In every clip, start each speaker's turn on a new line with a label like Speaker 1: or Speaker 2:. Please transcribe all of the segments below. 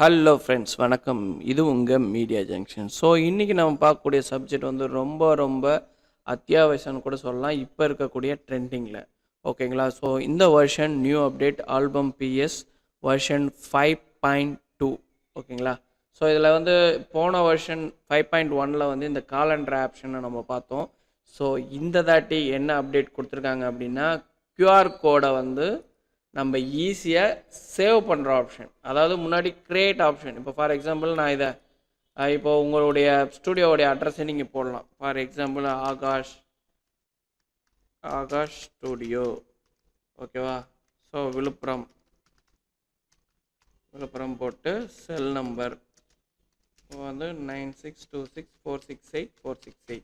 Speaker 1: Hello friends வணக்கம். இது உங்கள் மீடியா ஜங்ஷன். ஸோ இன்றைக்கி நம்ம பார்க்கக்கூடிய சப்ஜெக்ட் வந்து ரொம்ப அத்தியாவசியம்னு கூட சொல்லலாம், இப்போ இருக்கக்கூடிய ட்ரெண்டிங்கில். ஓகேங்களா? ஸோ இந்த version new update album PS version 5.2. ஓகேங்களா? ஸோ இதில் வந்து போன வெர்ஷன் 5.1ல் வந்து இந்த காலண்டர் ஆப்ஷனை நம்ம பார்த்தோம். ஸோ இந்த தாட்டி என்ன அப்டேட் கொடுத்துருக்காங்க அப்படின்னா, QR கோடை வந்து நம்ம ஈஸியாக சேவ் பண்ணுற ஆப்ஷன். அதாவது முன்னாடி கிரியேட் ஆப்ஷன். இப்போ ஃபார் எக்ஸாம்பிள் நான் இதை இப்போ உங்களுடைய ஸ்டூடியோவுடைய அட்ரஸை நீங்கள் போடலாம். For example Akash studio. ஓகேவா? ஸோ விழுப்புரம் போட்டு செல் நம்பர் வந்து 9626468468.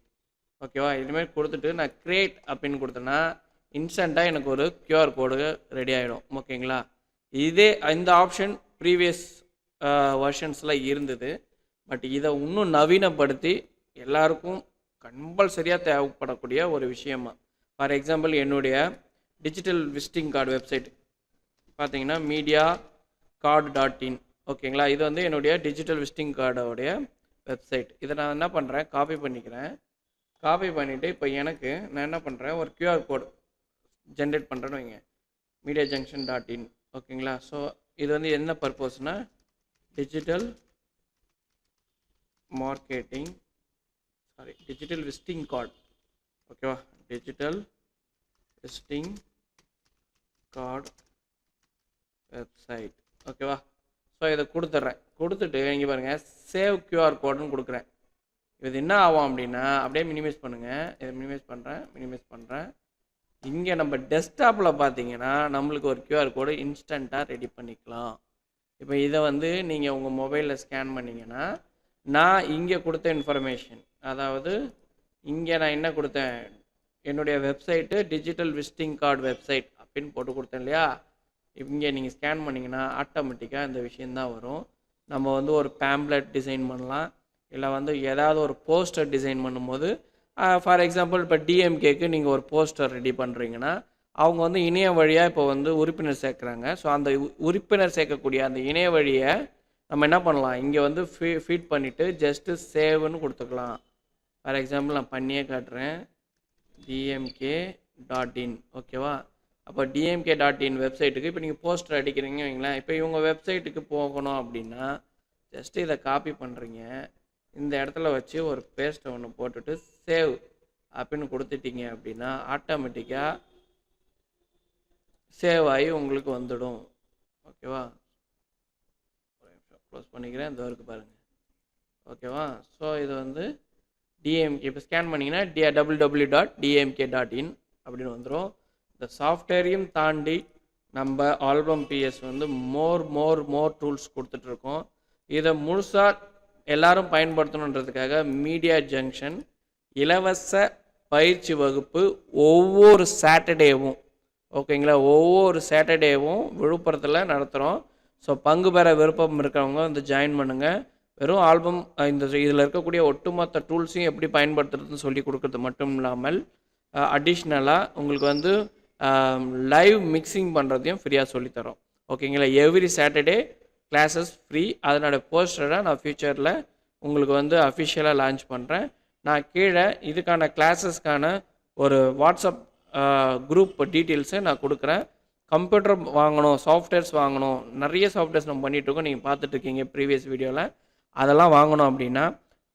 Speaker 1: ஓகேவா? இதுமாதிரி கொடுத்துட்டு நான் கிரியேட் அப்படின்னு கொடுத்தேன்னா இன்ஸ்டண்ட்டாக எனக்கு ஒரு QR கோடு ரெடி ஆகிடும். ஓகேங்களா? இந்த ஆப்ஷன் ப்ரீவியஸ் வெர்ஷன்ஸில் இருந்தது. பட் இதை இன்னும் நவீனப்படுத்தி எல்லாருக்கும் கம்பல்சரியாக தேவைப்படக்கூடிய ஒரு விஷயமா. ஃபார் எக்ஸாம்பிள் என்னுடைய டிஜிட்டல் விசிட்டிங் கார்டு வெப்சைட் பார்த்தீங்கன்னா mediacard.in. ஓகேங்களா? இது வந்து என்னுடைய டிஜிட்டல் விசிட்டிங் கார்டோடைய வெப்சைட். இதை நான் என்ன பண்ணுறேன், காப்பி பண்ணிவிட்டு இப்போ எனக்கு நான் என்ன பண்ணுறேன், ஒரு QR கோடு ஜென்ரேட் பண்ணுறேன்னு வைங்க, mediajunction.in. ஓகேங்களா? ஸோ இது வந்து என்ன பர்பஸ்னால் டிஜிட்டல் விசிட்டிங் கார்டு. ஓகேவா? Digital visiting card website. ஓகேவா? ஸோ இதை கொடுத்துட்டு இங்கே பாருங்கள், சேவ் QR கோடுன்னு கொடுக்குறேன். இது என்ன ஆகும் அப்படின்னா, அப்படியே மினிமைஸ் பண்ணுங்கள். இதை மினிமைஸ் பண்ணுறேன். இங்கே நம்ம டெஸ்க்டாப்பில் பார்த்தீங்கன்னா நம்மளுக்கு ஒரு QR கோடு இன்ஸ்டண்ட்டாக ரெடி பண்ணிக்கலாம். இப்போ இதை வந்து நீங்கள் உங்கள் மொபைலில் ஸ்கேன் பண்ணிங்கன்னா, நான் இங்கே கொடுத்த இன்ஃபர்மேஷன், அதாவது இங்கே நான் என்ன கொடுத்தேன், என்னுடைய website digital visiting card website அப்படின்னு போட்டு கொடுத்தேன் இல்லையா? இங்கே நீங்கள் ஸ்கேன் பண்ணிங்கன்னா ஆட்டோமேட்டிக்காக இந்த விஷயந்தான் வரும். நம்ம வந்து ஒரு பேம்ப்ளெட் டிசைன் பண்ணலாம், இல்லை வந்து ஏதாவது ஒரு போஸ்டர் டிசைன் பண்ணும்போது ஃபார் எக்ஸாம்பிள் இப்போ டிஎம்கேக்கு நீங்கள் ஒரு போஸ்டர் ரெடி பண்ணுறீங்கன்னா, அவங்க வந்து இணைய வழியாக இப்போ வந்து உறுப்பினர் சேர்க்குறாங்க. ஸோ அந்த உறுப்பினர் சேர்க்கக்கூடிய அந்த இணைய வழியை நம்ம என்ன பண்ணலாம், இங்கே வந்து ஃபீட் பண்ணிவிட்டு ஜஸ்ட்டு சேவ்னு கொடுத்துக்கலாம். ஃபார் எக்ஸாம்பிள் நான் பண்ணியே காட்டுறேன், dmk.in. ஓகேவா? அப்போ dmk.in வெப்சைட்டுக்கு இப்போ நீங்கள் போஸ்டர் அடிக்கிறீங்க வைங்களேன். இப்போ இவங்க வெப்சைட்டுக்கு போகணும் அப்படின்னா ஜஸ்ட்டு இதை காப்பி பண்ணுறீங்க, இந்த இடத்துல வச்சு ஒரு பேஸ்ட்டை ஒன்று போட்டுட்டு சேவ் அப்படின்னு கொடுத்துட்டீங்க அப்படின்னா ஆட்டோமேட்டிக்காக சேவ் ஆகி உங்களுக்கு வந்துடும். ஓகேவா? க்ளோஸ் பண்ணிக்கிறேன், இந்த வரைக்கும் பாருங்கள். ஓகேவா? ஸோ இது வந்து டிஎம்கே இப்போ ஸ்கேன் பண்ணிங்கன்னா www.dmk.in அப்படின்னு வந்துடும். இந்த சாஃப்ட்வேரையும் தாண்டி நம்ம ஆல்பம் பிஎஸ் வந்து மோர் டூல்ஸ் கொடுத்துட்ருக்கோம். இதை முழுசாக எல்லாரும் பயன்படுத்தணுன்றதுக்காக மீடியா ஜங்ஷன் இலவச பயிற்சி வகுப்பு ஒவ்வொரு சாட்டர்டேவும், ஓகேங்களா, ஒவ்வொரு சாட்டர்டேவும் விழுப்புரத்தில் நடத்துகிறோம். ஸோ பங்கு பெற விருப்பம் இருக்கிறவங்க வந்து ஜாயின் பண்ணுங்கள். வெறும் ஆல்பம் இதில் இருக்கக்கூடிய ஒட்டுமொத்த டூல்ஸையும் எப்படி பயன்படுத்துறதுன்னு சொல்லி கொடுக்குறது மட்டும் இல்லாமல் அடிஷ்னலாக உங்களுக்கு வந்து லைவ் மிக்சிங் பண்ணுறதையும் ஃப்ரீயாக சொல்லித்தரோம். ஓகேங்களா? Every Saturday classes free. அதனோட போஸ்டரை நான் ஃபியூச்சரில் உங்களுக்கு வந்து அஃபிஷியலாக லான்ச் பண்ணுறேன். நான் கீழே இதுக்கான கிளாஸஸ்க்கான ஒரு வாட்ஸ்அப் குரூப் டீட்டெயில்ஸை நான் கொடுக்குறேன். கம்ப்யூட்டர் வாங்கணும், சாஃப்ட்வேர்ஸ் வாங்கணும், நிறைய சாஃப்ட்வேர்ஸ் நம்ம பண்ணிகிட்ருக்கோம், நீங்கள் பார்த்துட்ருக்கீங்க ப்ரீவியஸ் வீடியோவில். அதெல்லாம் வாங்கணும் அப்படின்னா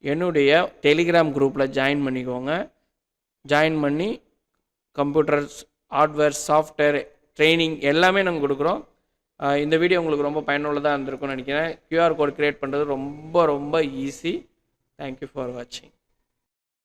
Speaker 1: என்னுடைய டெலிகிராம் குரூப்பில் ஜாயின் பண்ணிக்கோங்க. ஜாயின் பண்ணி கம்ப்யூட்டர்ஸ், ஹார்ட்வேர், சாஃப்ட்வேர் ட்ரைனிங் எல்லாமே நாங்கள் கொடுக்குறோம். இந்த வீடியோ உங்களுக்கு ரொம்ப பயனுள்ளதாக இருந்திருக்கும்னு நினைக்கிறேன். QR கோட் க்ரியேட் பண்ணுறது ரொம்ப ஈஸி. தேங்க்யூ ஃபார் வாட்சிங்.